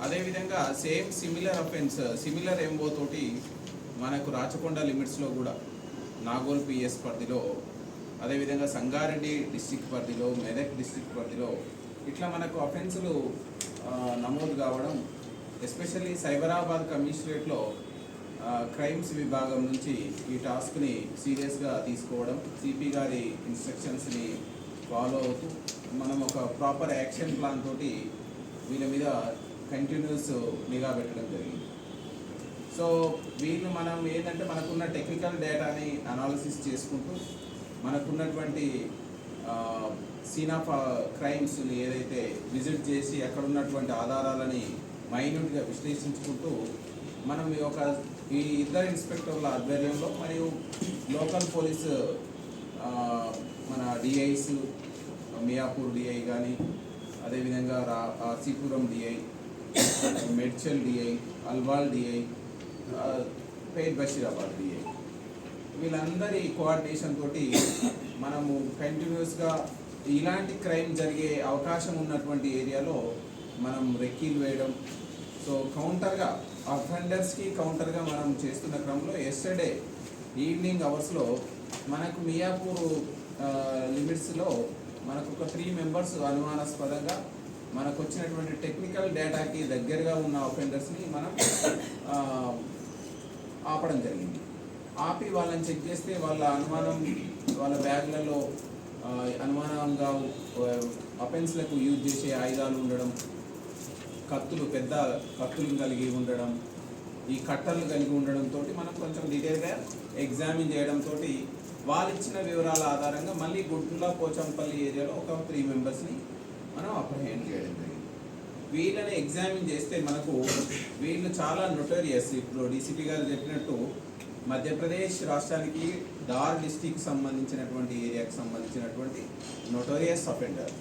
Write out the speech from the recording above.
అదేవిధంగా same similar offence similar MO తోటి మనకు రాచకొండ లిమిట్స్లో కూడా నాగోల్ పిఎస్ పరిధిలో, అదేవిధంగా సంగారెడ్డి డిస్టిక్ పరిధిలో, మెదక్ డిస్టిక్ పరిధిలో ఇట్లా మనకు అఫెన్సులు నమోదు కావడం, ఎస్పెషల్లీ సైబరాబాద్ కమిషనరేట్లో క్రైమ్స్ విభాగం నుంచి ఈ టాస్క్ని సీరియస్గా తీసుకోవడం, సిపి గారి ఇన్స్ట్రక్షన్స్ని ఫాలో అవుతూ మనం ఒక ప్రాపర్ యాక్షన్ ప్లాన్ తోటి వీళ్ళ మీద కంటిన్యూస్ నిఘా పెట్టడం జరిగింది. సో వీళ్ళు మనం ఏంటంటే మనకున్న టెక్నికల్ డేటాని అనాలిసిస్ చేసుకుంటూ మనకున్నటువంటి సీన్ ఆఫ్ క్రైమ్స్ని ఏదైతే విజిట్ చేసి అక్కడ ఉన్నటువంటి ఆధారాలని మైన్యూట్గా విశ్లేషించుకుంటూ మనం ఈ ఇద్దరు ఇన్స్పెక్టర్ల ఆధ్వర్యంలో మరియు లోకల్ పోలీసు మన డిఐస్ మియాపూర్ డిఐ కానీ, అదేవిధంగా RC Puram DI, Medchal DI, Alwal DI, Pet Basheerabad DI, వీళ్ళందరి కోఆర్డినేషన్ తోటి మనము కంటిన్యూస్గా ఇలాంటి క్రైమ్ జరిగే అవకాశం ఉన్నటువంటి ఏరియాలో మనం రెక్కీలు వేయడం. సో కౌంటర్గా అఫెండర్స్కి కౌంటర్గా మనం చేస్తున్న క్రమంలో ఎస్టర్డే ఈవినింగ్ అవర్స్లో మనకు మియాపూర్ లిమిట్స్లో మనకు ఒక 3 మెంబర్స్ అనుమానాస్పదంగా మనకు వచ్చినటువంటి టెక్నికల్ డేటాకి దగ్గరగా ఉన్న అఫెండర్స్ని మనం ఆపడం జరిగింది. ఆపి వాళ్ళని చెక్ చేస్తే వాళ్ళ బ్యాగ్లలో అనుమానంగా అఫెన్స్లకు యూజ్ చేసే ఆయుధాలు ఉండడం, పెద్ద కత్తులు కలిగి ఉండడం, ఈ కట్టర్లు కలిగి ఉండడంతో మనం కొంచెం డీటెయిల్గా ఎగ్జామిన్ చేయడంతో వాళ్ళు ఇచ్చిన వివరాల ఆధారంగా మళ్ళీ గుంటూరు పోచంపల్లి ఏరియాలో ఒక 3 మెంబర్స్ని మనం అప్రహెండ్ చేయడం జరిగింది. వీళ్ళని ఎగ్జామిన్ చేస్తే మనకు వీళ్ళు చాలా నోటోరియస్. ఇప్పుడు డీసీపీ గారు చెప్పినట్టు మధ్యప్రదేశ్ రాష్ట్రానికి దార్ డిస్టిక్ సంబంధించినటువంటి ఏరియాకి సంబంధించినటువంటి నోటోరియస్ అఫెండర్.